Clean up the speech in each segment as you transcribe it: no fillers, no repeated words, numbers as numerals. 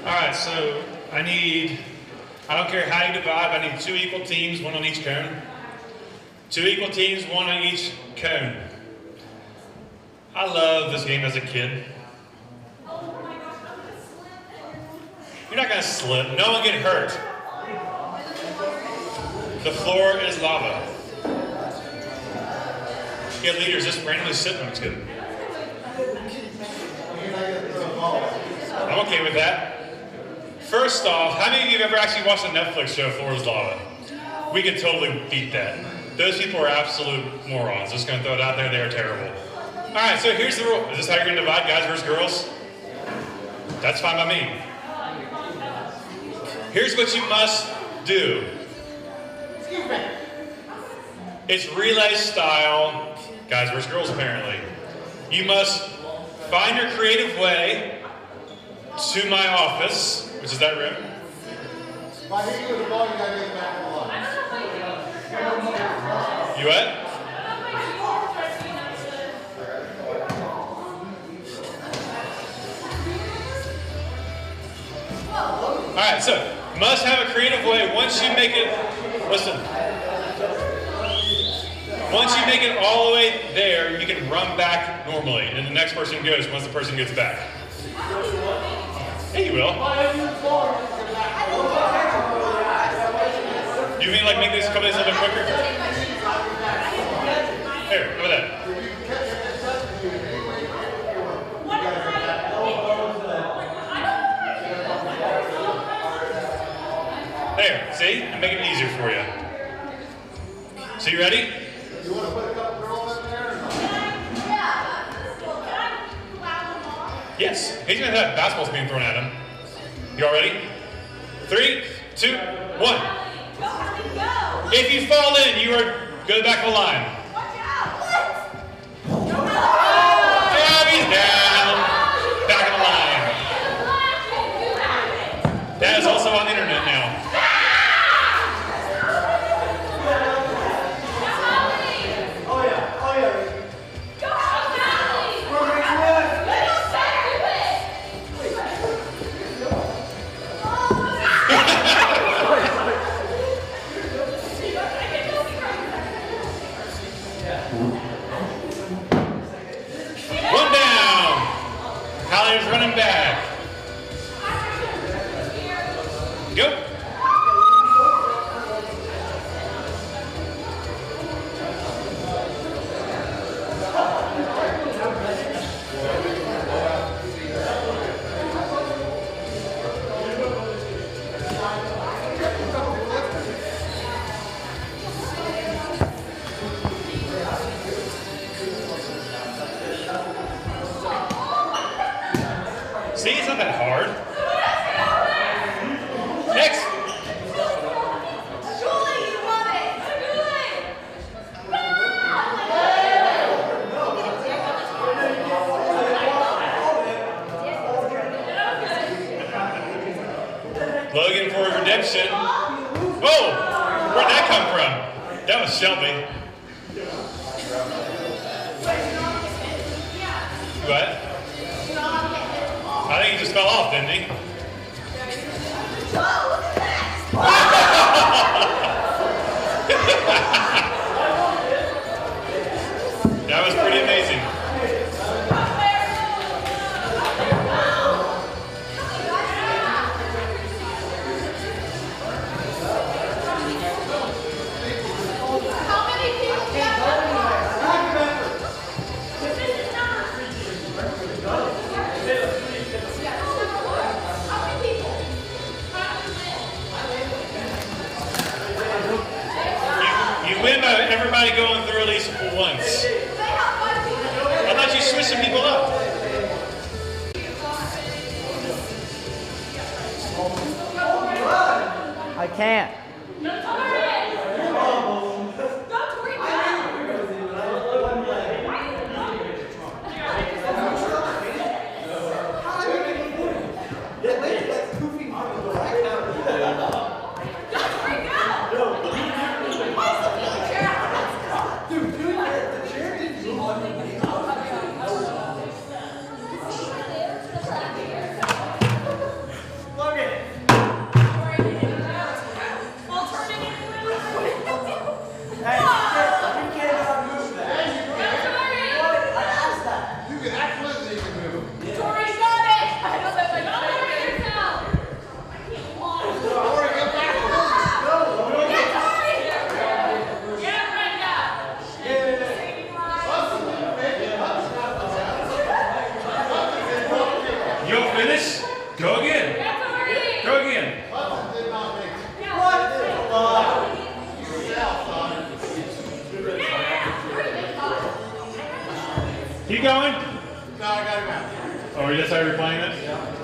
Alright, so I don't care how you divide, I need 2 equal teams, 1 on each cone. 2 equal teams, 1 on each cone. I love this game as a kid. You're not gonna slip, no one get hurt. The floor is lava. Yeah, leaders just randomly sit on it. I'm okay with that. First off, how many of you have ever actually watched a Netflix show, Floor is Lava? We could totally beat that. Those people are absolute morons. Just gonna throw it out there, they are terrible. All right, so here's the rule. Is this how you're gonna divide guys versus girls? That's fine by me. Here's what you must do. It's relay style, guys versus girls apparently. You must find your creative way to my office, which is that room. If I hit you with the ball, you gotta get back to the line. You what? Alright, so must have a creative way. Once you make it, listen. Once you make it all the way there, you can run back normally, and the next person goes once the person gets back. Yeah, you will. You mean like make this couple days a little bit quicker? Here, go with that. There, see? I'm making it easier for you. So you ready? You want to put a couple girls in there or not? Yes. He's going to have basketballs being thrown at him. You all ready? 3, 2, 1. If you fall in, you are go back to the line. Yeah, he's down. Back in the line. That is also on the internet now. Running back. Go. See, it's not that hard. Next. Julie, you love it. Logan for redemption. Whoa! Where'd that come from? That was Shelby. What? I think he just fell off, didn't he? That was pretty amazing. Everybody going through at least once. I thought you switched some people up. I can't. Keep going. No, I got him out. Oh, you just started replaying it? Yeah.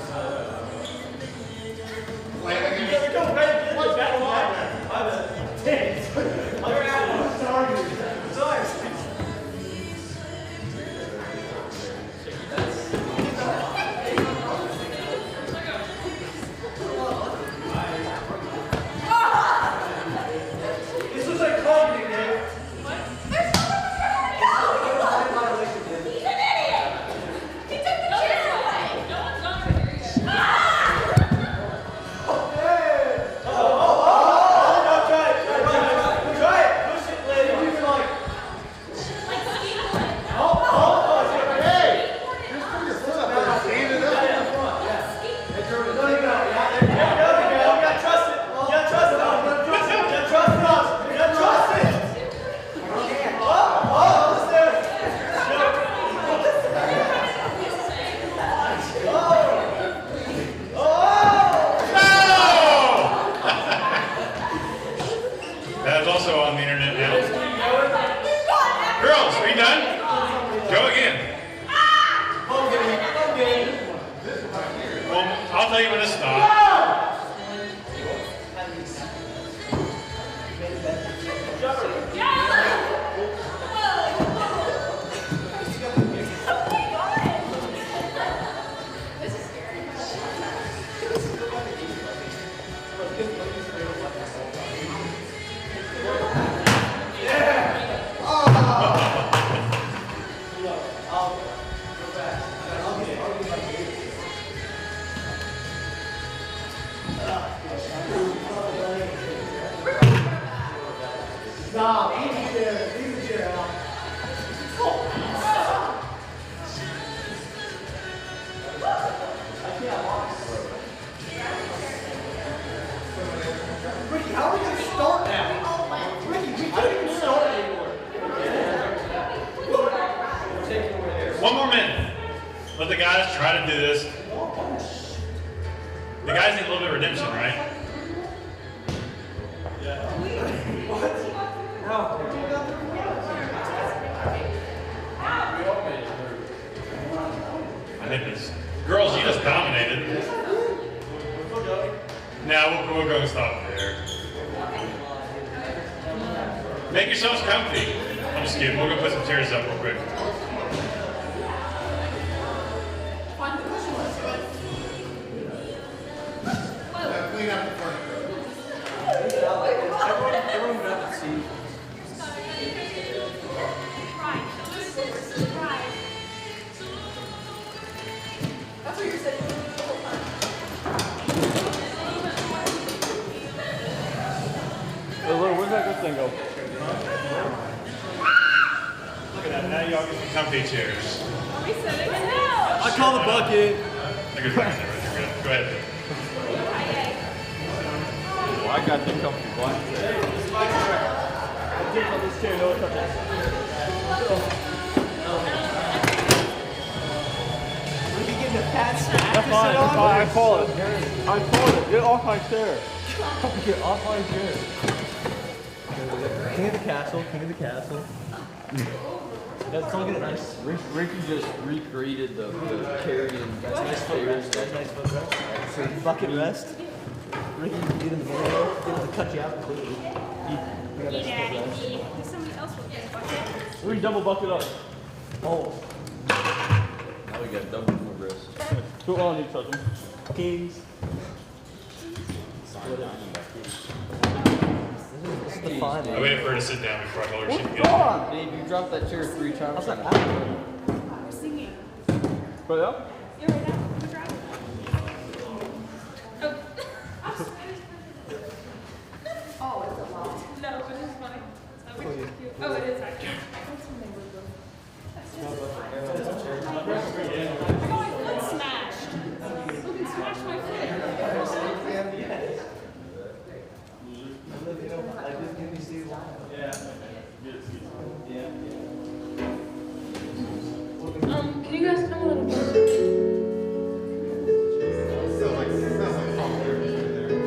That is also on the internet now. Girls, are you done? Go again. Well, I'll tell you when to stop. Stop. Easy chair. Easy chair out. Ricky, how are we going to start now? Ricky, we can't even start anymore. One more minute. Let the guys try to do this. The guys need a little bit of redemption, right? I think this. Girls, you just dominated. Now we'll go and stop there. Make yourselves comfy. I'm just kidding. We'll go put some chairs up real quick. Clean up the furniture. Everyone got to see. That's what you're saying the whole time. Hey, where's that good thing go? Look at that. Now y'all get some comfy chairs. Are we sitting in now? I call the bucket. Go ahead. Well, I got the comfy black chair. Hey, this is my chair. I did on this chair, no one touches it. That's fine, that's fine. I call it. I call it. Get off my chair. Get off my chair. King of the castle. King of the castle. That's all good. Nice. Ricky just recreated the carrying. That's nice footrest. That's nice footrest. So bucket rest. Ricky, you can get in the middle. It'll cut you out completely. We got nice footrest. Somebody else will get a bucket. We double bucket up. Oh. Now we got double footrest. Go on, you touch them. Kings. This is the fun. I waited for her to sit down before I told her she could Go get on! Dave, you dropped that chair 3 times. How's that happen? We're singing. Put it up? You're right now. We're driving. Oh. Oh, it's a lot. No, but it's funny. It's not really cute. Oh, it is actually. My foot smashed. Look, it smashed my foot. Can you guys come a little closer? Sounds like popcorn in there.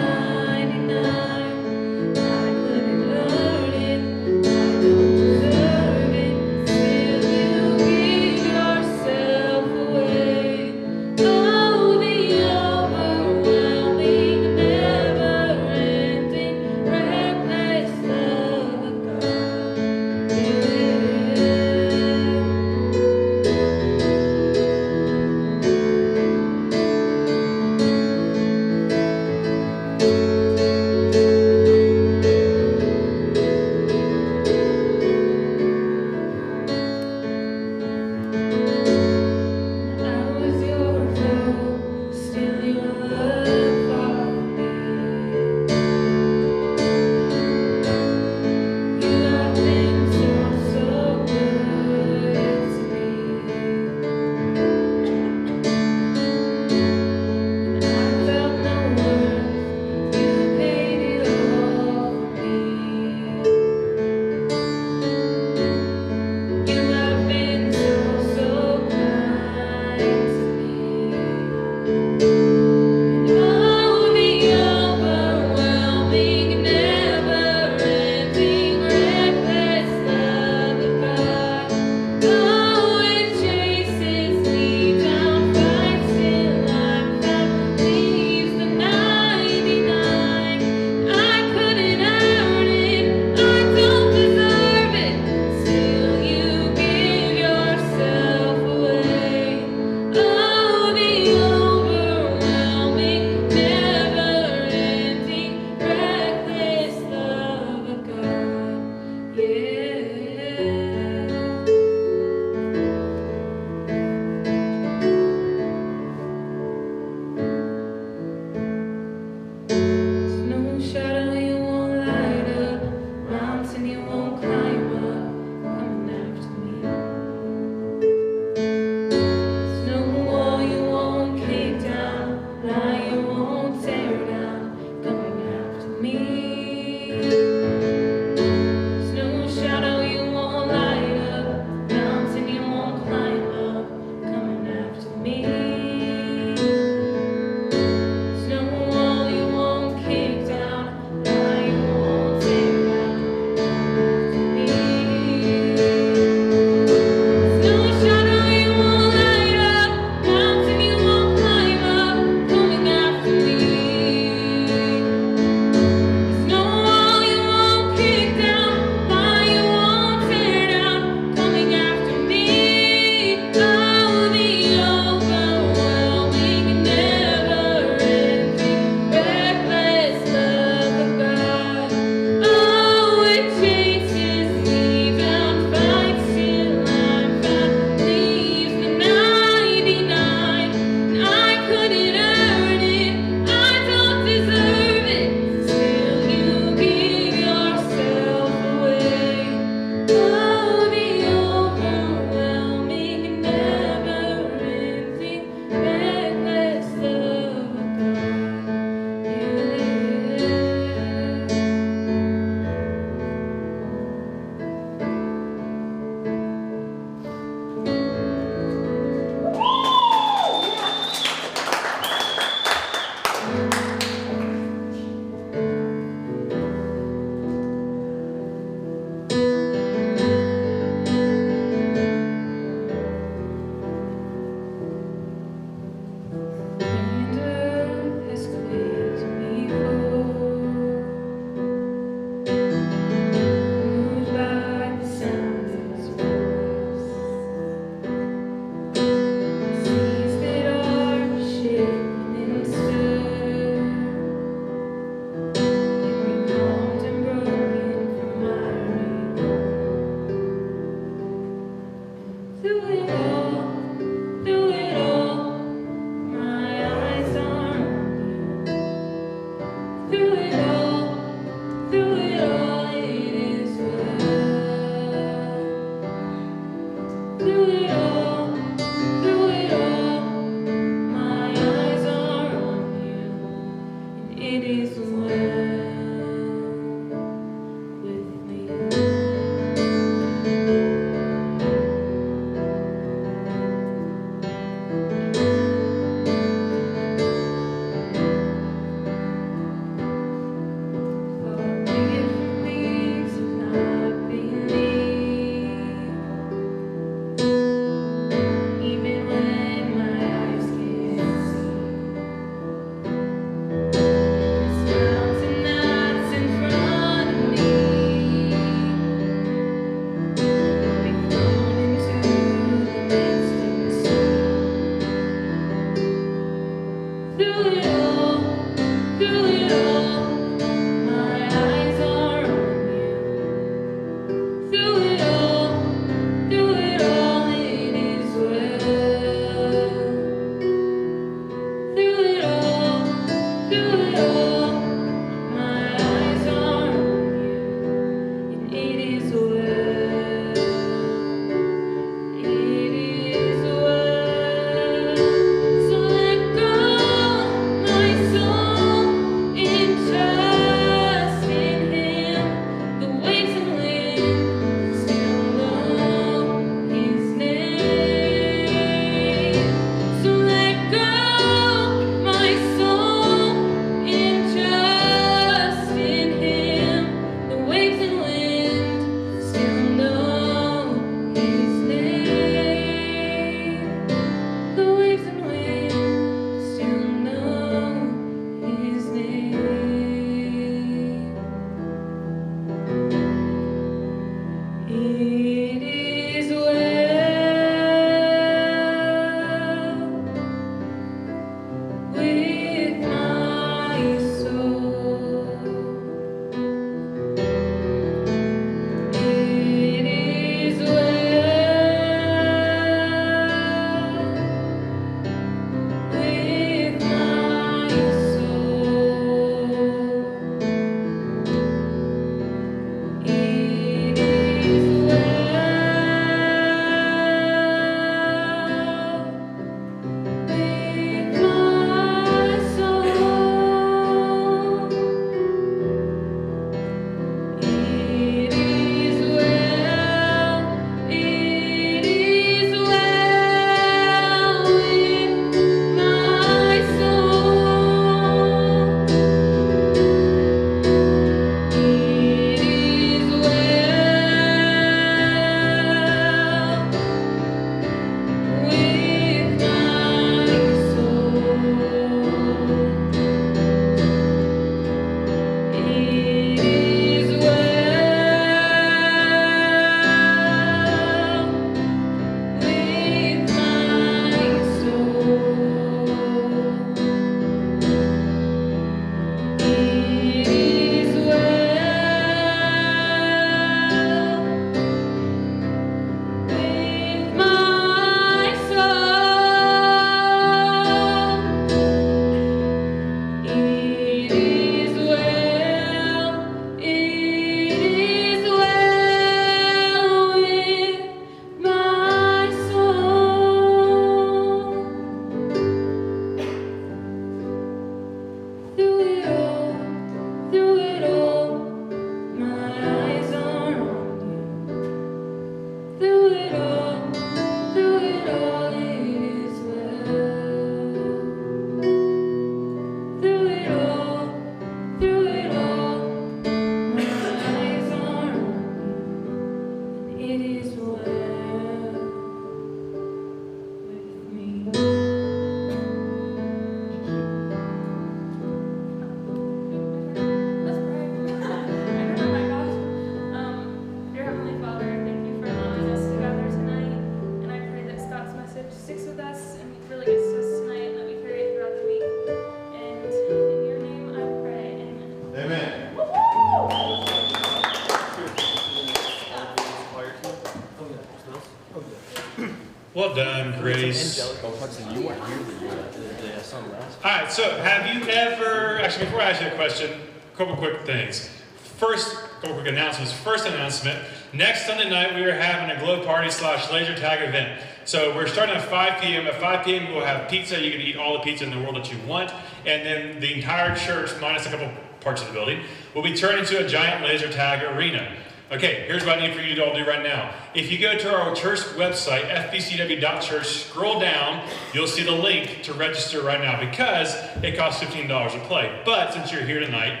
Well done, Grace. Angelica Hudson, you weren't here the song last. All right, so have you ever, actually before I ask you a question, a couple quick things. First, a couple quick announcements. First announcement, next Sunday night we are having a glow party / laser tag event. So we're starting at 5 p.m. At 5 p.m. we'll have pizza. You can eat all the pizza in the world that you want. And then the entire church, minus a couple parts of the building, will be turned into a giant laser tag arena. Okay, here's what I need for you to all do right now. If you go to our church website, fbcw.church, scroll down, you'll see the link to register right now because it costs $15 to play. But since you're here tonight,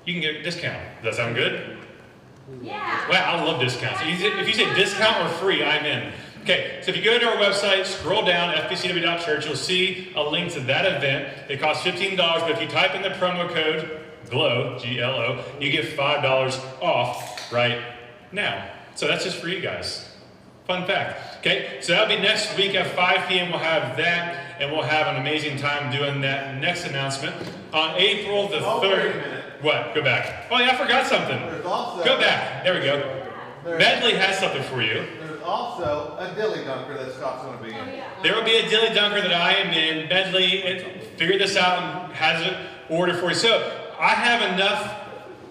you can get a discount. Does that sound good? Yeah. Well, I love discounts. If you say discount or free, I'm in. Okay, so if you go to our website, scroll down, fbcw.church, you'll see a link to that event. It costs $15, but if you type in the promo code GLOW, G-L-O, you get $5 off right now. So that's just for you guys. Fun fact. Okay, so that'll be next week at 5 p.m. We'll have that, and we'll have an amazing time doing that next announcement. On April the 3rd. Wait a minute. What? Go back. Oh yeah, I forgot something. There's also, Go back. There we go. Medley has something for you. There's also a dilly dunker that Scott's going to be in. Oh, yeah. There will be a dilly dunker that I am in. Medley figured this out and has it ordered for you. So I have enough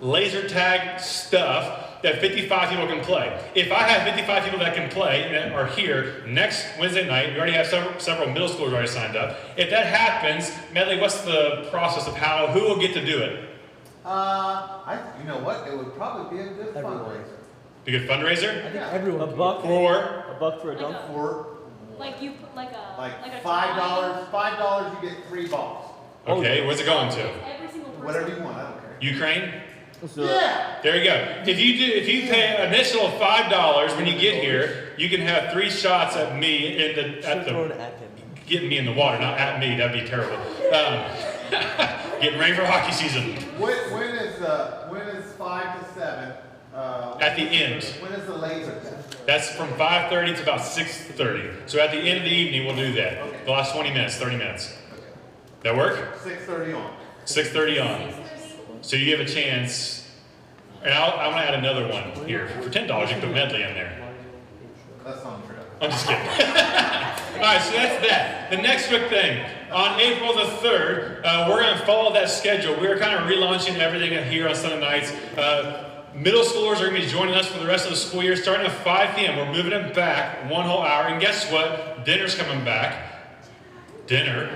laser tag stuff that 55 people can play. If I have 55 people that can play that are here next Wednesday night, we already have several middle schoolers already signed up. If that happens, Medley, what's the process of who will get to do it? You know what? It would probably be a good fundraiser. Be a good fundraiser? I think everyone. $1 for a dunk. For Like you put like a $5, $5 you get 3 balls. Okay, where's it going to? Every single person. Whatever you want, I don't care. Ukraine? So, Yeah. There you go. If you pay an initial $5 when you get here, you can have 3 shots at me getting me in the water, not at me. That'd be terrible. Getting ready for hockey season. When is 5 to 7? At the end. When is the laser test? That's from 5:30 to about 6:30. So at the end of the evening, we'll do that. Okay. The last 20 minutes, 30 minutes. Okay. That work? 6:30 on. 6:30 on. So you have a chance. And I want to add another one here. For $10, you can put Medley in there. That's on trip. I'm just kidding. All right, so that's that. The next big thing. On April the 3rd, we're going to follow that schedule. We're kind of relaunching everything here on Sunday nights. Middle schoolers are going to be joining us for the rest of the school year, starting at 5 p.m. We're moving them back 1 whole hour. And guess what? Dinner's coming back. Dinner.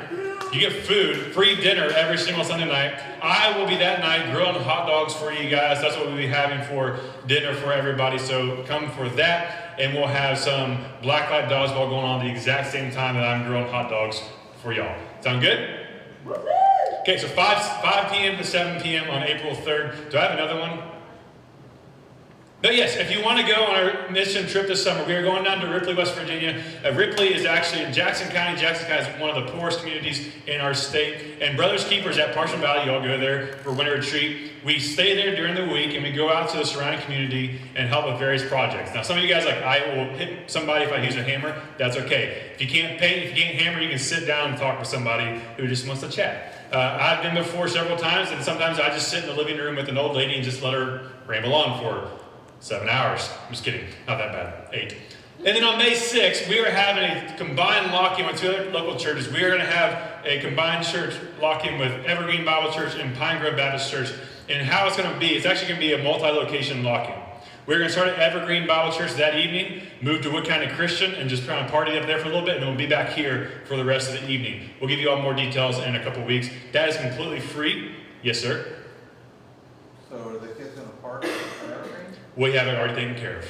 You get food, free dinner every single Sunday night. I will be that night grilling hot dogs for you guys. That's what we'll be having for dinner for everybody. So come for that. And we'll have some blacklight dodgeball going on the exact same time that I'm grilling hot dogs for y'all. Sound good? Okay, so 5 p.m. to 7 p.m. on April 3rd. Do I have another one? But yes, if you want to go on our mission trip this summer, we are going down to Ripley, West Virginia. Ripley is actually in Jackson County. Jackson County is one of the poorest communities in our state. And Brothers Keepers at Parson Valley, you all go there for winter retreat. We stay there during the week and we go out to the surrounding community and help with various projects. Now, some of you guys are like, I will hit somebody if I use a hammer. That's okay. If you can't paint, if you can't hammer, you can sit down and talk with somebody who just wants to chat. I've been before several times, and sometimes I just sit in the living room with an old lady and just let her ramble on for 7 hours. I'm just kidding. Not that bad. 8. And then on May 6th, we are having a combined lock-in with 2 other local churches. We are going to have a combined church lock-in with Evergreen Bible Church and Pine Grove Baptist Church. And how it's going to be, it's actually going to be a multi-location lock-in. We're going to start at Evergreen Bible Church that evening, move to Wood County Christian, and just kind of party up there for a little bit, and then we'll be back here for the rest of the evening. We'll give you all more details in a couple weeks. That is completely free. Yes, sir? So are the kids in the park for everything? We have it already taken care of.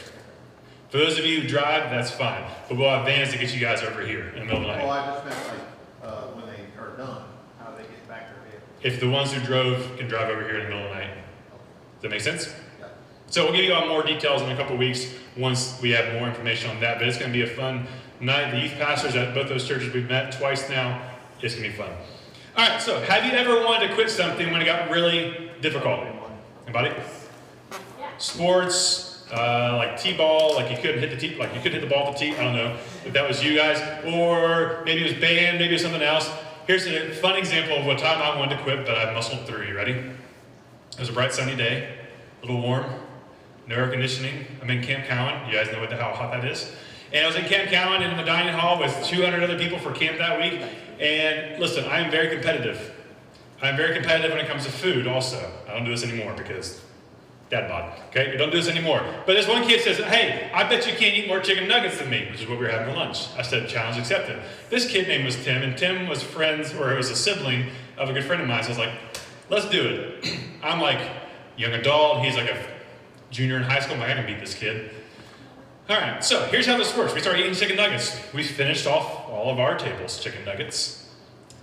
For those of you who drive, that's fine. But we'll have vans to get you guys over here in the middle of the Well, night. I just meant like when they are done, how do they get back their vehicle? If the ones who drove can drive over here in the middle of the night. Does that make sense? Yeah. So we'll give you all more details in a couple weeks once we have more information on that. But it's going to be a fun night. The youth pastors at both those churches we've met twice now. It's going to be fun. All right, so have you ever wanted to quit something when it got really difficult? Anybody? Sports, like t-ball, like you couldn't hit the ball with the tee. I don't know if that was you guys, or maybe it was band, maybe it was something else. Here's a fun example of what time I wanted to quit, but I muscled through. You ready? It was a bright sunny day, a little warm, no air conditioning. I'm in Camp Cowan. You guys know how hot that is. And I was in Camp Cowan in the dining hall with 200 other people for camp that week. And listen, I am very competitive. I'm very competitive when it comes to food also. I don't do this anymore because dad bod, okay? We don't do this anymore. But this one kid says, hey, I bet you can't eat more chicken nuggets than me, which is what we were having for lunch. I said, challenge accepted. This kid name was Tim, and Tim was friends, or it was a sibling of a good friend of mine. So I was like, let's do it. I'm like young adult, he's like a junior in high school. I'm like, I can beat this kid. All right, so here's how this works. We start eating chicken nuggets. We finished off all of our tables chicken nuggets.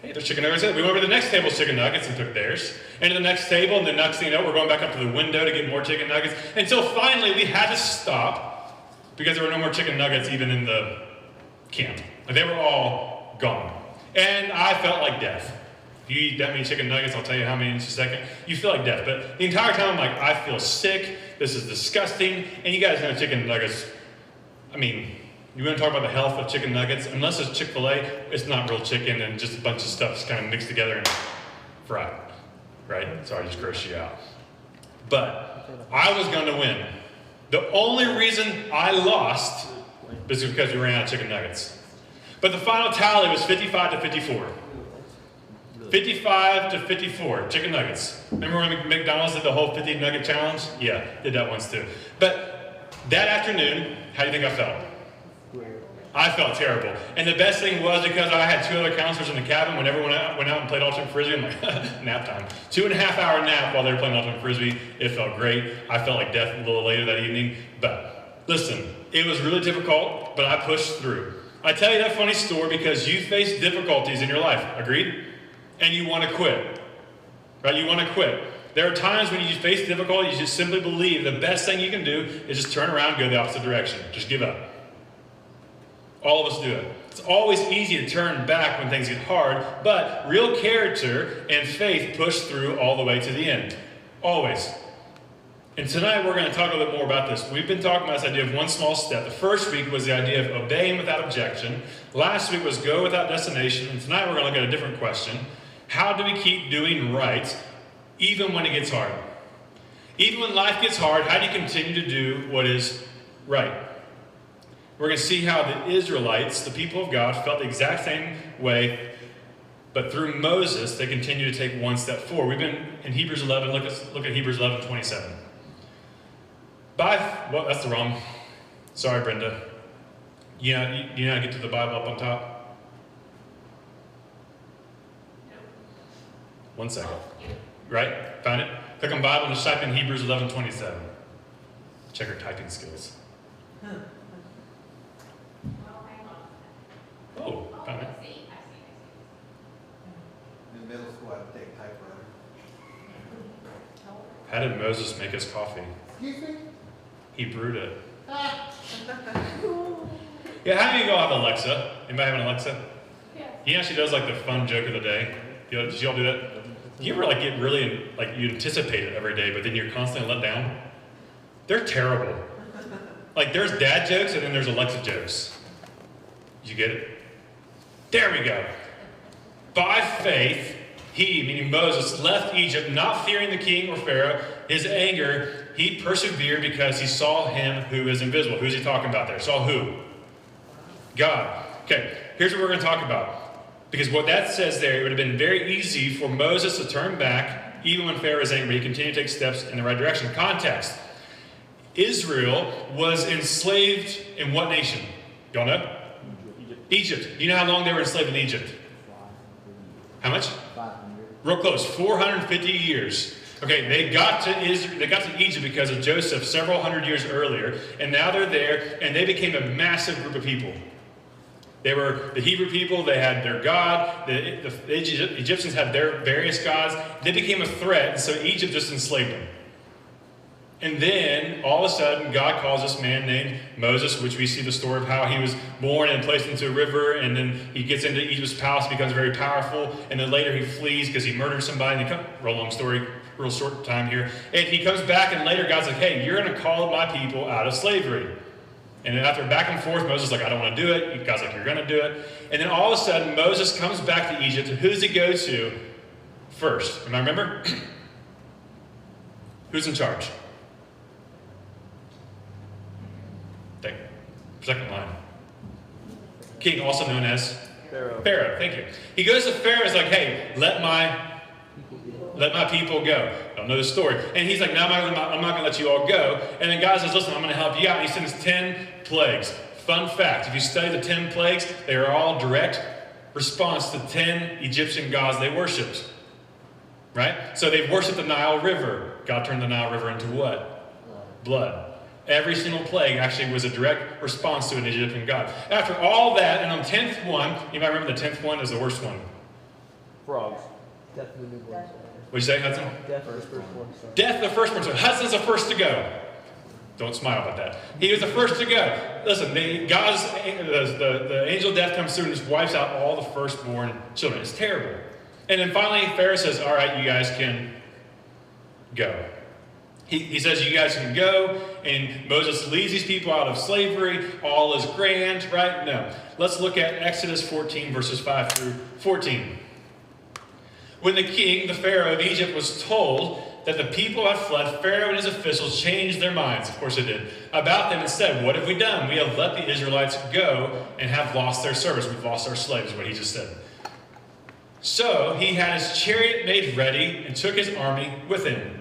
Hey, there's chicken nuggets. We went over to the next table's chicken nuggets and took theirs. And to the next table, and the next thing you know, we're going back up to the window to get more chicken nuggets. Until finally we had to stop because there were no more chicken nuggets even in the camp. Like, they were all gone. And I felt like death. If you eat that many chicken nuggets, I'll tell you how many in just a second. You feel like death. But the entire time I'm like, I feel sick. This is disgusting. And you guys know chicken nuggets. I mean, you want to talk about the health of chicken nuggets? Unless it's Chick-fil-A, it's not real chicken and just a bunch of stuff kind of mixed together and fried, right? Sorry, I just grossed you out. But I was going to win. The only reason I lost is because we ran out of chicken nuggets. But the final tally was 55 to 54. 55 to 54, chicken nuggets. Remember when McDonald's did the whole 50 nugget challenge? Yeah, did that once too. But that afternoon, how do you think I felt? I felt terrible. And the best thing was because I had 2 other counselors in the cabin. When everyone went out and played ultimate frisbee, I'm like, nap time. 2.5-hour nap while they were playing ultimate frisbee. It felt great. I felt like death a little later that evening. But listen, it was really difficult, but I pushed through. I tell you that funny story because you face difficulties in your life. Agreed? And you want to quit. Right? You want to quit. There are times when you face difficulty, you just simply believe the best thing you can do is just turn around and go the opposite direction. Just give up. All of us do it. It's always easy to turn back when things get hard, but real character and faith push through all the way to the end. Always. And tonight we're going to talk a little bit more about this. We've been talking about this idea of one small step. The first week was the idea of obeying without objection. Last week was go without destination. And tonight we're going to look at a different question. How do we keep doing right even when it gets hard? Even when life gets hard, how do you continue to do what is right? We're going to see how the Israelites, the people of God, felt the exact same way, but through Moses, they continue to take one step forward. We've been in Hebrews 11. Look at Hebrews 11:27. Well, that's the wrong. Sorry, Brenda. You know how to get to the Bible up on top? 1 second. Right? Found it? Click on Bible and just type in Hebrews 11:27. Check your typing skills. Oh, found it. In middle school, I had to take typewriter. How did Moses make his coffee? Excuse me? He brewed it. Yeah, how many of y'all have Alexa? Anybody have an Alexa? Yeah. He actually does like the fun joke of the day. Did y'all do that? You ever like get really, like you anticipate it every day, but then you're constantly let down? They're terrible. Like there's dad jokes and then there's Alexa jokes. Did you get it? There we go. By faith, he, meaning Moses, left Egypt, not fearing the king or Pharaoh. His anger, he persevered because he saw him who is invisible. Who's he talking about there? Saw who? God. Okay, here's what we're going to talk about. Because what that says there, it would have been very easy for Moses to turn back, even when Pharaoh was angry. He continued to take steps in the right direction. Context. Israel was enslaved in what nation? Y'all know? Egypt. You know how long they were enslaved in Egypt? How much? 500. Real close. 450 years. Okay, they got to Egypt because of Joseph several hundred years earlier, and now they're there, and they became a massive group of people. They were the Hebrew people. They had their God. The Egyptians had their various gods. They became a threat, and so Egypt just enslaved them. And then, all of a sudden, God calls this man named Moses, which we see the story of how he was born and placed into a river, and then he gets into Egypt's palace, becomes very powerful, and then later he flees because he murdered somebody. Real long story, real short time here. And he comes back, and later God's like, hey, you're going to call my people out of slavery. And then after back and forth, Moses is like, I don't want to do it. God's like, you're going to do it. And then all of a sudden, Moses comes back to Egypt. Who does he go to first? Am I remember? Who's in charge? Second line. king, also known as Pharaoh. Pharaoh. Thank you. He goes to Pharaoh. He's like, hey, let my people go. I don't know the story. And he's like, no, I'm not going to let you all go. And then God says, listen, I'm going to help you out. And he sends 10 plagues. Fun fact, if you study the 10 plagues, they are all direct response to 10 Egyptian gods they worshipped. Right? So they worshipped the Nile River. God turned the Nile River into what? Blood. Every single plague actually was a direct response to an Egyptian god. After all that, and on 10th one, you might remember the 10th one is the worst one. Frogs. Death of the newborn. What'd you say, Hudson? Death of the firstborn son. Death of the firstborn son. Hudson's the first to go. Don't smile about that. He was the first to go. Listen, the angel of death comes through and just wipes out all the firstborn children. It's terrible. And then finally, Pharaoh says, all right, you guys can go. He says, you guys can go, and Moses leads these people out of slavery. All is grand, right? No. Let's look at Exodus 14, verses 5 through 14. When the king, the Pharaoh of Egypt, was told that the people had fled, Pharaoh and his officials changed their minds, of course they did, about them and said, what have we done? We have let the Israelites go and have lost their service. We've lost our slaves, is what he just said. So he had his chariot made ready and took his army with him.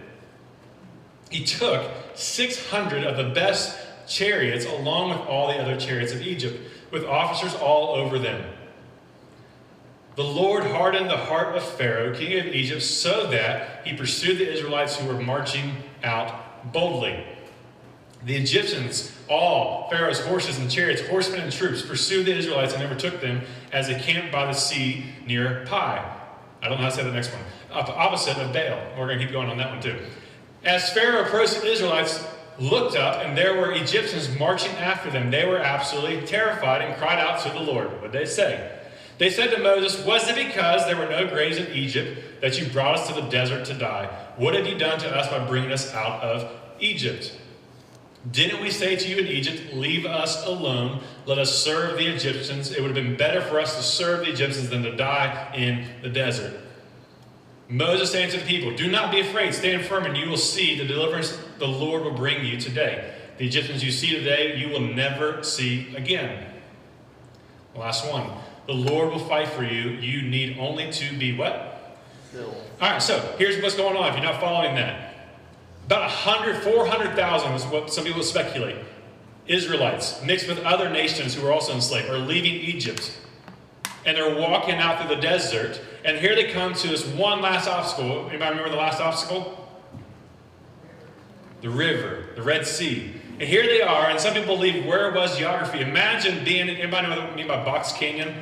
He took 600 of the best chariots along with all the other chariots of Egypt, with officers all over them. The Lord hardened the heart of Pharaoh, king of Egypt, so that he pursued the Israelites who were marching out boldly. The Egyptians, all Pharaoh's horses and chariots, horsemen and troops, pursued the Israelites and overtook them as they camped by the sea near Pi. I don't know how to say the next one. Opposite of Baal. We're going to keep going on that one too. As Pharaoh approached, the Israelites looked up, and there were Egyptians marching after them. They were absolutely terrified and cried out to the Lord. What did they say? They said to Moses, was it because there were no graves in Egypt that you brought us to the desert to die? What have you done to us by bringing us out of Egypt? Didn't we say to you in Egypt, leave us alone, let us serve the Egyptians? It would have been better for us to serve the Egyptians than to die in the desert. Moses answered the people, do not be afraid, stand firm, and you will see the deliverance the Lord will bring you today. The Egyptians you see today, you will never see again. Last one. The Lord will fight for you. You need only to be what? Still. All right, so here's what's going on if you're not following that. About 400,000 is what some people speculate. Israelites, mixed with other nations who were also enslaved, are leaving Egypt. And they're walking out through the desert. And here they come to this one last obstacle. Anybody remember the last obstacle? The river, the Red Sea. And here they are, and some people believe where it was geography. Imagine being, anybody know what I mean by Box Canyon?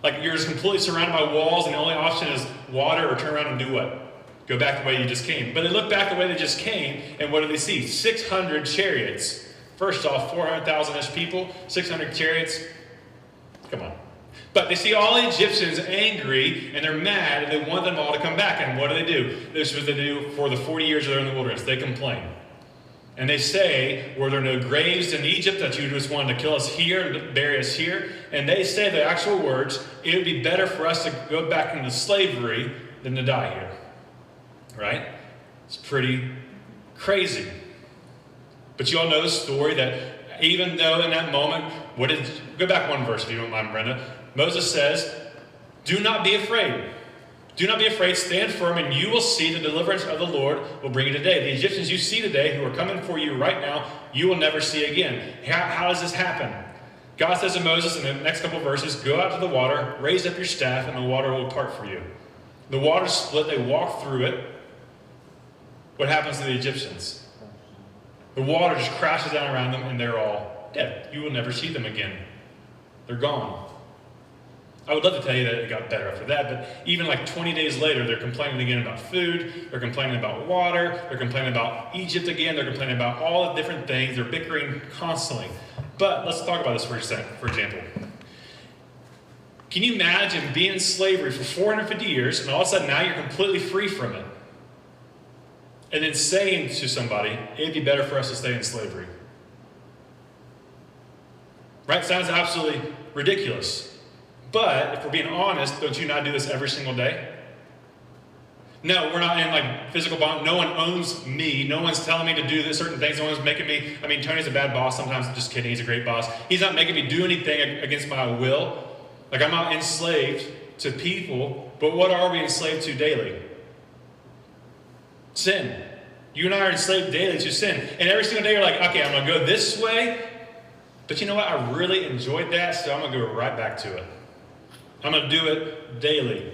Like you're just completely surrounded by walls, and the only option is water or turn around and do what? Go back the way you just came. But they look back the way they just came, and what do they see? 600 chariots. First off, 400,000-ish people, 600 chariots. Come on. But they see all the Egyptians angry, and they're mad, and they want them all to come back. And what do? This is what they do for the 40 years they're in the wilderness. They complain. And they say, were there no graves in Egypt that you just wanted to kill us here and bury us here? And they say the actual words, it would be better for us to go back into slavery than to die here. Right? It's pretty crazy. But you all know the story that even though in that moment, go back one verse if you don't mind, Brenda. Moses says, do not be afraid. Do not be afraid, stand firm, and you will see the deliverance of the Lord will bring you today. The Egyptians you see today who are coming for you right now, you will never see again. How does this happen? God says to Moses in the next couple of verses, go out to the water, raise up your staff, and the water will part for you. The water split, they walk through it. What happens to the Egyptians? The water just crashes down around them, and they're all dead. You will never see them again. They're gone. I would love to tell you that it got better after that, but even like 20 days later, they're complaining again about food, they're complaining about water, they're complaining about Egypt again, they're complaining about all the different things, they're bickering constantly. But let's talk about this for example. Can you imagine being in slavery for 450 years, and all of a sudden now you're completely free from it? And then saying to somebody, it'd be better for us to stay in slavery. Right? Sounds absolutely ridiculous. But if we're being honest, don't you not do this every single day? No, we're not in like physical bond. No one owns me. No one's telling me to do this certain things. No one's making me. I mean, Tony's a bad boss sometimes. Just kidding. He's a great boss. He's not making me do anything against my will. Like I'm not enslaved to people. But what are we enslaved to daily? Sin. You and I are enslaved daily to sin. And every single day you're like, okay, I'm going to go this way. But you know what? I really enjoyed that, so I'm going to go right back to it. I'm going to do it daily.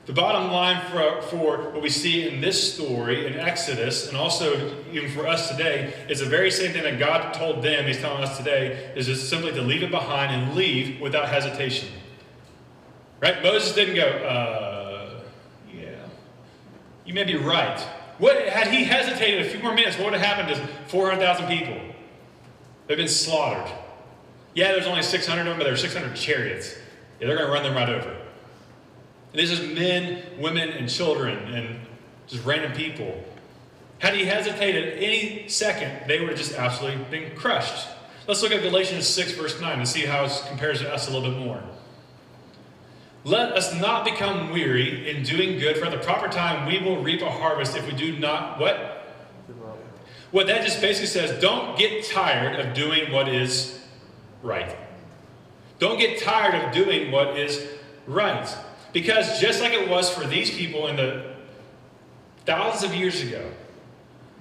The bottom line for what we see in this story in Exodus, and also even for us today, is the very same thing that God told them, He's telling us today, is just simply to leave it behind and leave without hesitation. Right? Moses didn't go, yeah, you may be right. What had he hesitated a few more minutes, what would have happened to 400,000 people? They've been slaughtered. Yeah, there's only 600 of them, but there are 600 chariots. Yeah, they're going to run them right over. And this is men, women, and children, and just random people. Had he hesitated any second, they would have just absolutely been crushed. Let's look at Galatians 6, verse 9, and see how it compares to us a little bit more. Let us not become weary in doing good, for at the proper time we will reap a harvest if we do not, what? What that just basically says, don't get tired of doing what is right. Don't get tired of doing what is right. Because just like it was for these people in the thousands of years ago,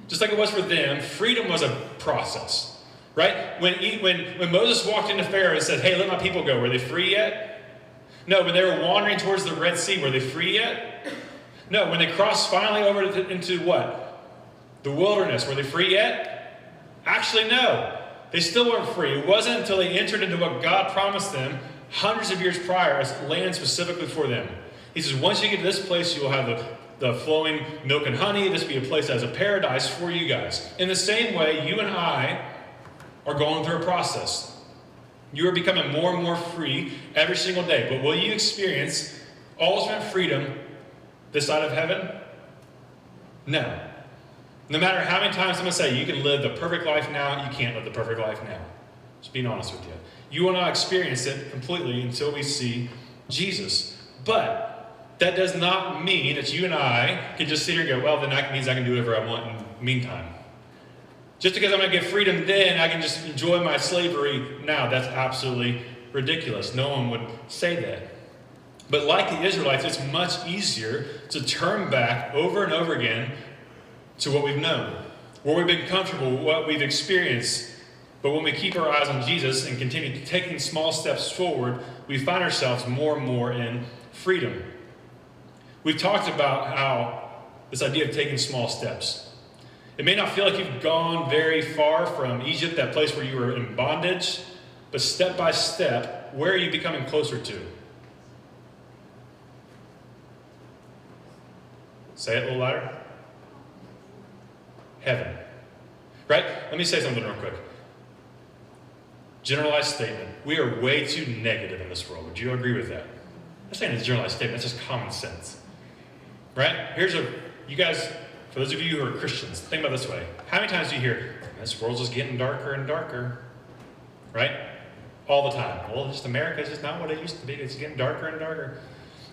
just like it was for them, freedom was a process, right? When Moses walked into Pharaoh and said, hey, let my people go, were they free yet? No. When they were wandering towards the Red Sea, were they free yet? No. When they crossed finally over into what? The wilderness, were they free yet? Actually, no. They still weren't free. It wasn't until they entered into what God promised them hundreds of years prior as land specifically for them. He says, once you get to this place, you will have the flowing milk and honey. This will be a place as a paradise for you guys. In the same way, you and I are going through a process. You are becoming more and more free every single day. But will you experience ultimate freedom this side of heaven? No. No matter how many times someone say you can live the perfect life now, you can't live the perfect life now. Just being honest with you. You will not experience it completely until we see Jesus. But that does not mean that you and I can just sit here and go, well, then that means I can do whatever I want in the meantime. Just because I'm going to get freedom then, I can just enjoy my slavery now. That's absolutely ridiculous. No one would say that. But like the Israelites, it's much easier to turn back over and over again to what we've known, where we've been comfortable, what we've experienced. But when we keep our eyes on Jesus and continue taking small steps forward, we find ourselves more and more in freedom. We've talked about how this idea of taking small steps. It may not feel like you've gone very far from Egypt, that place where you were in bondage, but step by step, where are you becoming closer to? Say it a little louder. Heaven. Right? Let me say something real quick. Generalized statement. We are way too negative in this world. Would you agree with that? I'm saying it's a generalized statement. That's just common sense. Right? You guys, for those of you who are Christians, think about it this way. How many times do you hear, this world's just getting darker and darker? Right? All the time. Well, just America is just not what it used to be. It's getting darker and darker.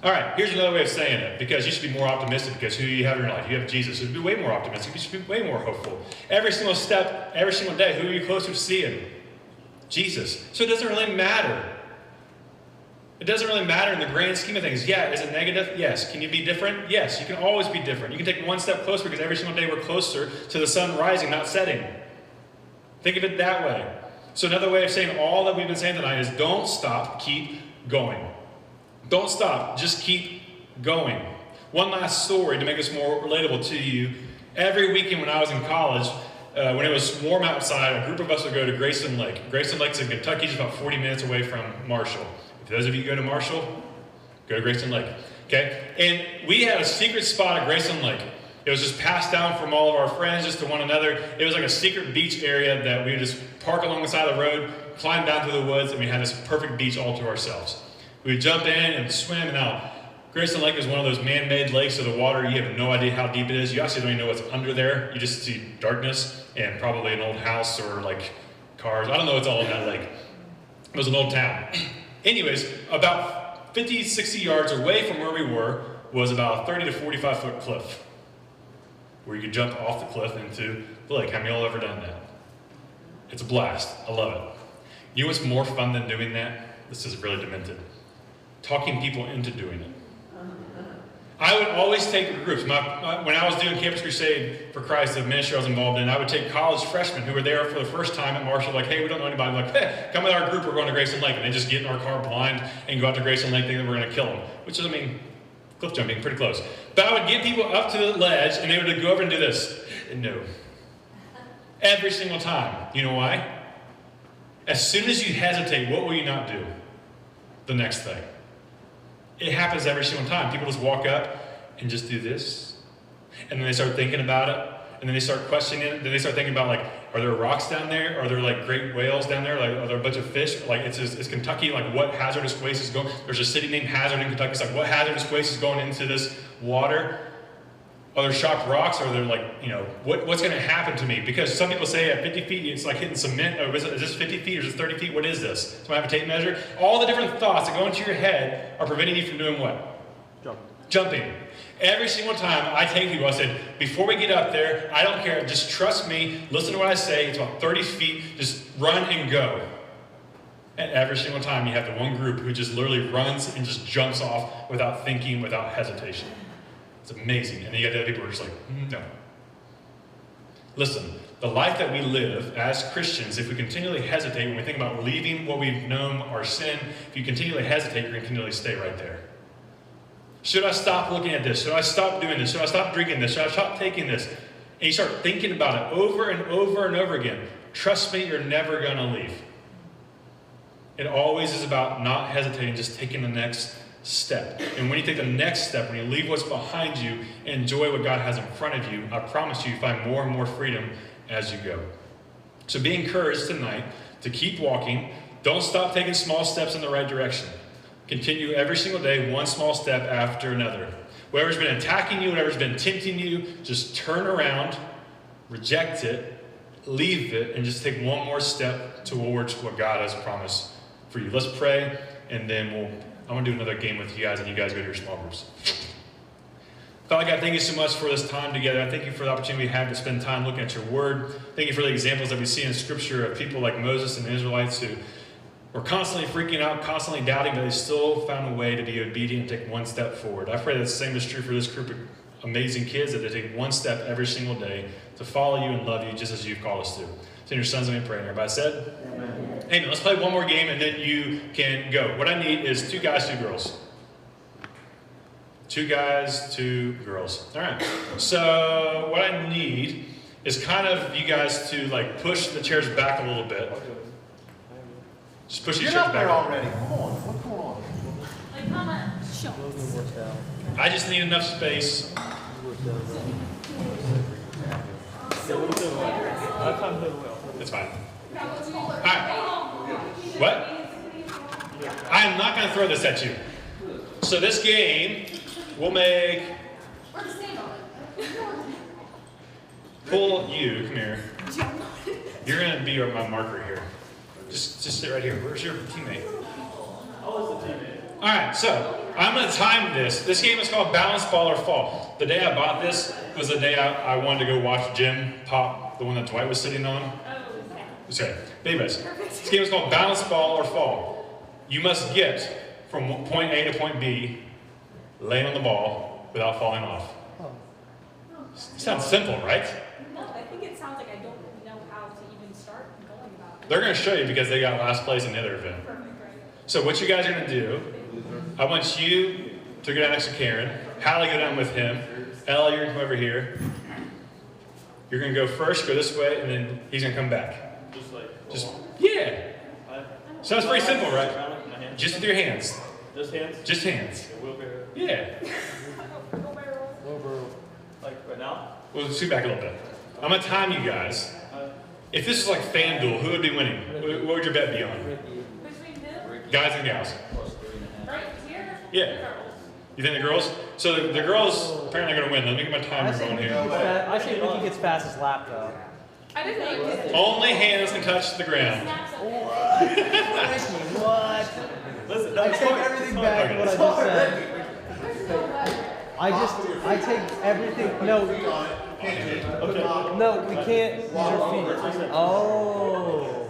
All right, here's another way of saying it, because you should be more optimistic because who you have in your life? You have Jesus. You should be way more optimistic. You should be way more hopeful. Every single step, every single day, who are you closer to seeing? Jesus. So it doesn't really matter. It doesn't really matter in the grand scheme of things. Yeah, is it negative? Yes. Can you be different? Yes, you can always be different. You can take one step closer because every single day we're closer to the sun rising, not setting. Think of it that way. So another way of saying all that we've been saying tonight is don't stop, keep going. Don't stop, just keep going. One last story to make this more relatable to you. Every weekend when I was in college, when it was warm outside, a group of us would go to Grayson Lake. Grayson Lake's in Kentucky, just about 40 minutes away from Marshall. If those of you go to Marshall, go to Grayson Lake. Okay? And we had a secret spot at Grayson Lake. It was just passed down from all of our friends just to one another. It was like a secret beach area that we would just park along the side of the road, climb down through the woods, and we had this perfect beach all to ourselves. We would jump in and swim, and now Grayson Lake is one of those man-made lakes, so the water, you have no idea how deep it is. You actually don't even know what's under there. You just see darkness and probably an old house or like cars. I don't know what's all in that lake. It was an old town. Anyways, about 50, 60 yards away from where we were was about a 30 to 45 foot cliff where you could jump off the cliff into the lake. How many of y'all ever done that? It's a blast. I love it. You know what's more fun than doing that? This is really demented. Talking people into doing it. I would always take groups. When I was doing Campus Crusade for Christ, the ministry I was involved in, I would take college freshmen who were there for the first time at Marshall, like, hey, we don't know anybody. I'm like, hey, come with our group, we're going to Grayson Lake. And they just get in our car blind and go out to Grayson Lake thinking we're going to kill them. Which is, I mean, cliff jumping, pretty close. But I would get people up to the ledge and they would go over and do this. And no. Every single time. You know why? As soon as you hesitate, what will you not do? The next thing. It happens every single time. People just walk up and just do this. And then they start thinking about it. And then they start questioning it. Then they start thinking about, like, are there rocks down there? Are there, like, great whales down there? Like, are there a bunch of fish? Like, it's Kentucky. Like, what hazardous waste is going? There's a city named Hazard in Kentucky. It's like, what hazardous waste is going into this water? Are there sharp rocks? Are there, like, you know, what's going to happen to me? Because some people say at 50 feet, it's like hitting cement. Or is this 50 feet or is it 30 feet? What is this? So I have a tape measure. All the different thoughts that go into your head are preventing you from doing what? Jumping. Every single time I take people, I said, before we get up there, I don't care. Just trust me. Listen to what I say. It's about 30 feet. Just run and go. And every single time you have the one group who just literally runs and just jumps off without thinking, without hesitation. It's amazing. And then you got the other people who are just like, no. Listen, the life that we live as Christians, if we continually hesitate, when we think about leaving what we've known, our sin, if you continually hesitate, you're going to continually stay right there. Should I stop looking at this? Should I stop doing this? Should I stop drinking this? Should I stop taking this? And you start thinking about it over and over and over again. Trust me, you're never going to leave. It always is about not hesitating, just taking the next step. And when you take the next step, when you leave what's behind you and enjoy what God has in front of you, I promise you find more and more freedom as you go. So be encouraged tonight to keep walking. Don't stop taking small steps in the right direction. Continue every single day, one small step after another. Whatever's been attacking you, whatever's been tempting you, just turn around, reject it, leave it, and just take one more step towards what God has promised for you. Let's pray, and then I'm going to do another game with you guys, and you guys go to your small groups. Father God, thank you so much for this time together. I thank you for the opportunity we have to spend time looking at your word. Thank you for the examples that we see in Scripture of people like Moses and the Israelites who were constantly freaking out, constantly doubting, but they still found a way to be obedient and take one step forward. I pray that the same is true for this group of amazing kids, that they take one step every single day to follow you and love you just as you've called us to. So in your son's name we pray. And everybody said? Amen. Amen. Let's play one more game and then you can go. What I need is 2 guys, 2 girls. 2 guys, 2 girls. All right. So what I need is kind of you guys to like push the chairs back a little bit. Just push your chairs back. Get up there already. Come on. What's going on? Like, how much? I just need enough space. That's fine. All right. What? I'm not going to throw this at you. So this game, we'll make. Pull you. Come here. You're going to be my marker here. Just sit right here. Where's your teammate? All right, so I'm going to time this. This game is called Balance Ball or Fall. The day I bought this was the day I wanted to go watch Jim pop the one that Dwight was sitting on. Okay, anyways, this game is called Balance Ball or Fall. You must get from point A to point B, laying on the ball without falling off. It sounds simple, right? No, I think it sounds like I don't know how to even start going about it. They're going to show you because they got last place in the other event. Perfect, right? So what you guys are going to do, I want you to go down next to Karen. Hallie, go down with him. Ella, you're going to come over here. You're going to go first, go this way, and then he's going to come back. Yeah. Sounds pretty simple, right? Just with your hands. Just hands? Just hands. Yeah. Like right now? We'll scoot back a little bit. I'm going to time you guys. If this is like FanDuel, who would be winning? What would your bet be on? Between who? Guys and gals. Right here? Yeah. You think the girls? So the girls apparently are going to win. Let me get my timer going here. I say Ricky gets past his lap, though. I didn't know you could. Only hands can touch the ground. What? Listen, I take everything back Okay. what I just said. I take everything. No, no, we can't use our feet. Oh.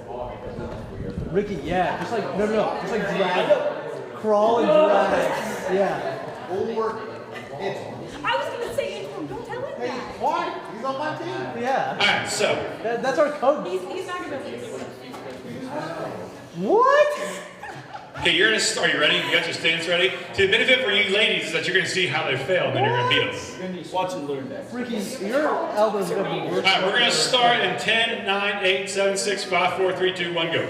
Ricky, yeah, just like, no, just like drag. Crawl and drag. Yeah. Or it's. I was gonna say interim. Don't tell him Hey, that. why? He's on my team. Yeah. Alright, so. That's our code. He's not gonna be able to do it. What? Okay, you're gonna start. Are you ready? You got your stance ready? See, the benefit for you ladies is that you're gonna see how they fail, and then you're gonna beat them. You're gonna watch and learn that. Ricky, your elbows are gonna be worse. Alright, we're gonna start in 10, 9, 8, 7, 6, 5, 4, 3, 2, 1, go.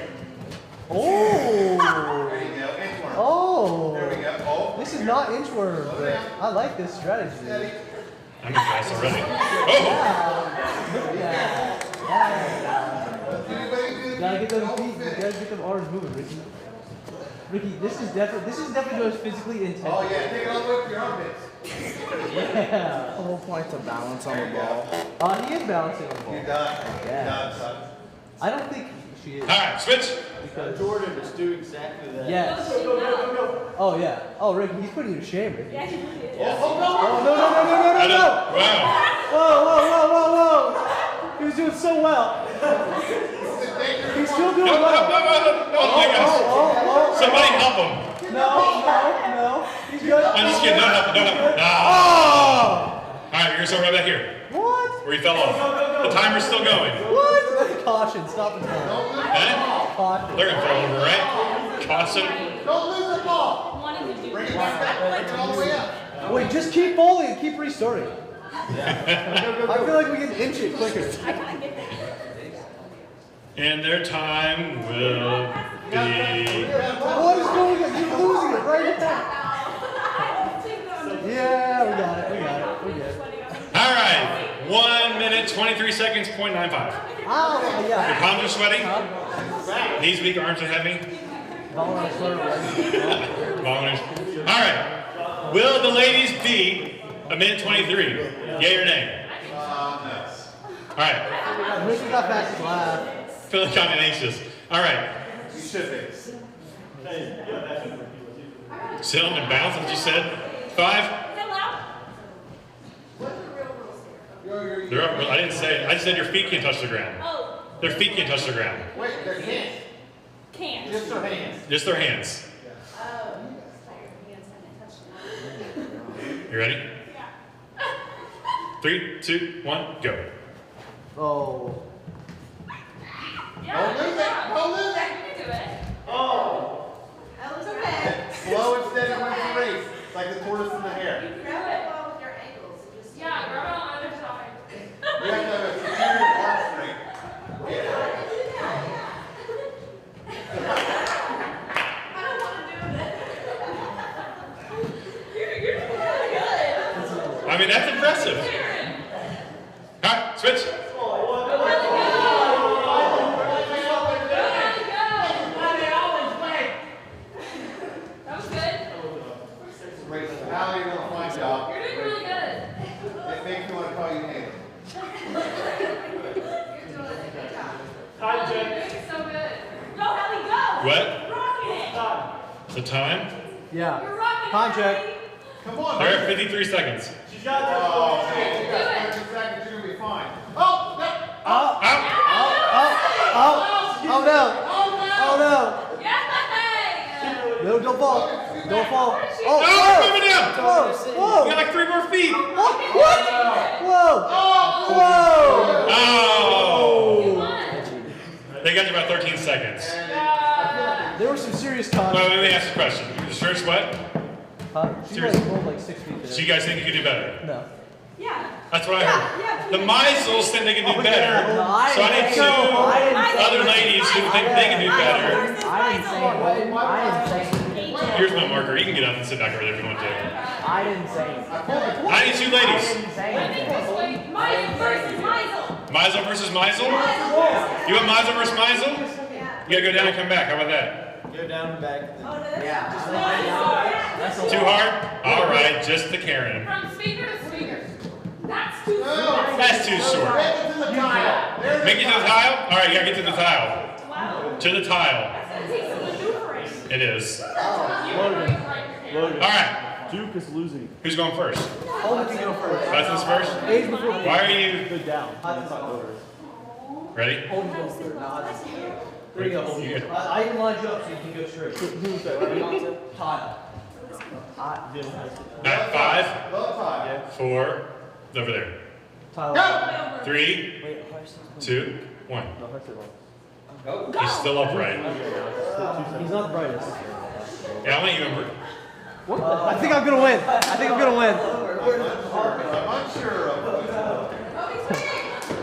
Oh. There you go. Inchworm. Oh. There we go. Oh. This is not inchworm, but I like this strategy. Steady. I'm impressed already. Oh! Anybody do Gotta get them the feet, finish? gotta get them arms moving, Ricky. Ricky, this is definitely the most physically intense. Oh yeah, take it all the way up to your armpits. Yeah. The whole point to balance on the ball. He is balancing on the You're ball. done. You're Yeah. done, son. I don't think she is. Alright, switch. Because, Jordan is doing exactly that. yes. Oh yeah. Oh Ricky, he's putting you to shame, Ricky. Yeah, he really is. Oh no. Wow. Whoa. He was doing so well. He's still doing No, well. no. Somebody help him. No. He's good. I'm just kidding. No help. Oh! Alright, you're gonna start right back here. What? Where you fell off. The timer's still going. What? Caution. Stop the time. Huh? Caution. They're gonna fall over, right? Caution. Don't lose the ball. Wanting to do Bring it it. back. Bring it all the way up. Wait, just keep bowling and keep restarting. I feel like we can inch it quicker. I kind of get that. And their time will be. What is going on? You're losing it right now. I don't think that I'm just Yeah, we got it. We're good. sweating. Alright. 1 minute, 23 seconds, 0.95. Oh, Your yeah. palms are sweaty. Knees weak, arms are heavy. Volunteers. Alright. Will the ladies beat a minute 23? Yay or nay? No. Alright. Ricky got fastest laugh. Feeling kind of anxious. Alright. You should be. Sit on and bounce, what you said. 5. Hello? They're up. I didn't say it. I just said your feet can't touch the ground. Oh, Their feet can't touch the ground. Wait, their hands. can't. Just their hands. Just their hands. You ready? Yeah. 3, 2, 1, go. Oh. Yeah. Don't lose it. Don't lose it. You can do it. That was okay. Slow and steady wins the race. It's like the tortoise and the hare. You can do Grab it. it well with your ankles. And just Yeah, grab it on the other side. You have to have a superior arm strength. I don't want to do it. You're doing really good. I mean, that's impressive. Alright, switch. That was good. Wait, now you're going to find out. You're doing really good. It makes me want to call you neighbor. You're doing so good. Go, Ellie, go. What? Rocking it. The time? Yeah. You're rocking it. Time check. Ellie. Come on, They're man. at 53 seconds. Oh, man, you got 30 seconds, you're going to be fine. Oh, no. Oh, Out. oh no. Yay! No, don't fall. Don't fall. Oh, we're moving down. Whoa, You whoa. got like 3 more feet. What? Whoa. Whoa. Oh. You won. They got you about 13 seconds. There was some serious Well, time. let me ask you a question. Your shirt's wet? She Seriously. like rolled like 6 feet So today. you guys think you could do better? No. Yeah. That's what I heard. Yeah. The Meisels think they can do better. No, So I need 2 other ladies who think they can do better. I didn't say Here's my marker. You can get up and sit back over there if you want to. I didn't say anything. I need 2 ladies. Meisel versus Meisel. Meisel versus Meisel? You want Meisel versus Meisel? You gotta go down and come back. How about that? Go down and back. Yeah. Too hard? Alright, just the Karen. From speaker to speaker. That's too short. That's too short. Make it to the tile. There's Make it to the tile? Alright, you gotta get to the tile. Wow. To the tile. That's gonna take some maneuvering. It is. Maneuvering right here. Alright. Duke is losing. Who's going first? Only can go first. Hudson's first? Age before Why are you Go down. Hudson's going first. ready? Only go first. Not Hudson. There you go. You good? I can line you up so you can go straight. Who's that? Where are you on to? Tile. At 5, Low five. 4, over there. Tile. 3, Wait, Hudson's 2, 1. No, Hudson lost. He's still upright. He's not the brightest. Yeah, how many you remember? I think I'm gonna win. I think I'm gonna win. I'm unsure of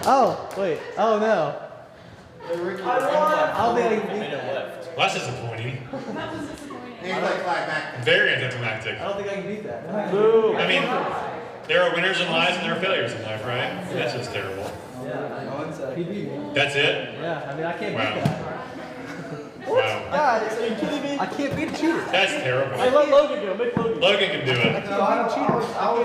Oh, wait. Oh no. I don't think I can beat that. Well, that's disappointing. anticlimactic. Very anticlimactic. I don't think I can beat that. Boo! I mean, there are winners in life and there are failures in life, right? That's just terrible. Yeah, he beat me. That's it? Yeah, I mean, I can't Wow. beat that. Wow. God, are you kidding me? I can't beat a cheater. That's terrible. Hey, let Logan do it. Make Logan. Logan can do it. I'm a cheater. How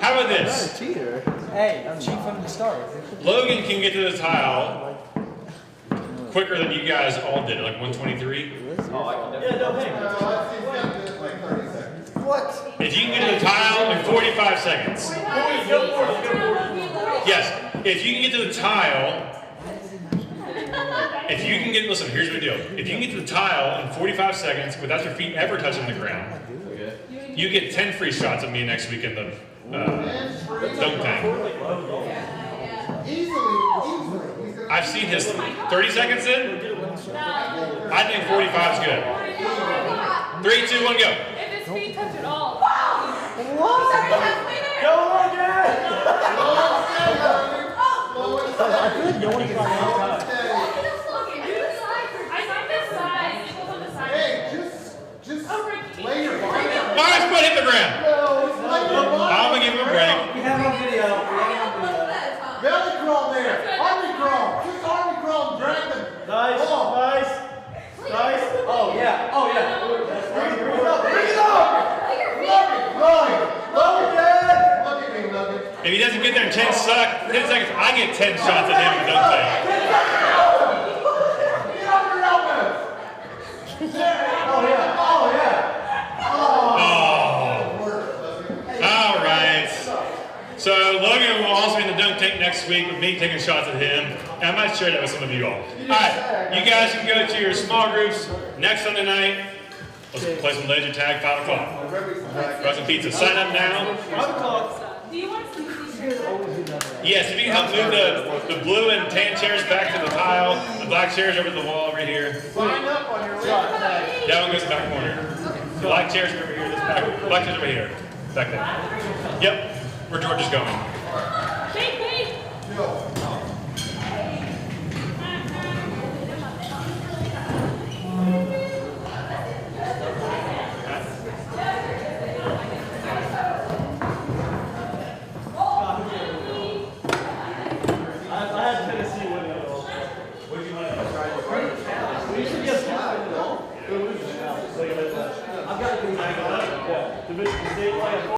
about this? Cheater. Hey, I'm cheap from the start. Logan can get to the tile quicker than you guys all did, like 123. Oh, I can definitely. Yeah, no, hey. Let's see if we can do it in like 30 seconds. What? If you can get to the tile in 45 seconds. Yes, if you can get to the tile, listen, here's the deal. If you can get to the tile in 45 seconds without your feet ever touching the ground, you get 10 free shots of me next week in the dunk tank. Easily. I've seen his 30 seconds in. I think 45 is good. 3, 2, 1, go. If his feet touch it all. Go Logan! I feel like no one gets out. Hey, just lay your body down. Mars foot hit the ground. No, lay your body I'm gonna give him a break. We have it on video. Belly crawl there. Army crawl. Just army crawl and drag them. Nice, Come on. nice, nice. Oh, yeah. Oh, yeah. Bring it up. Bring it up. Logan. Look at me, Logan. If he doesn't get there in 10 seconds, I get 10 shots at him in the dunk tank. Get up your elbows. Oh, yeah. Oh, yeah. All right. So Logan will also be in the dunk tank next week with me taking shots at him. And I might share that with some of you all. All right, you guys can go to your small groups next Sunday night. Let's play some laser tag, 5 o'clock. Got some pizza. Sign up now. Do you want some? Yes, if you can help move the blue and tan chairs back to the tile, the black chairs over to the wall over here. Sign up on your laser tag. That one goes in the back corner. The black chairs are over here. This back, black chairs over here. Back there. Yep, where George is going. Wait. Yo.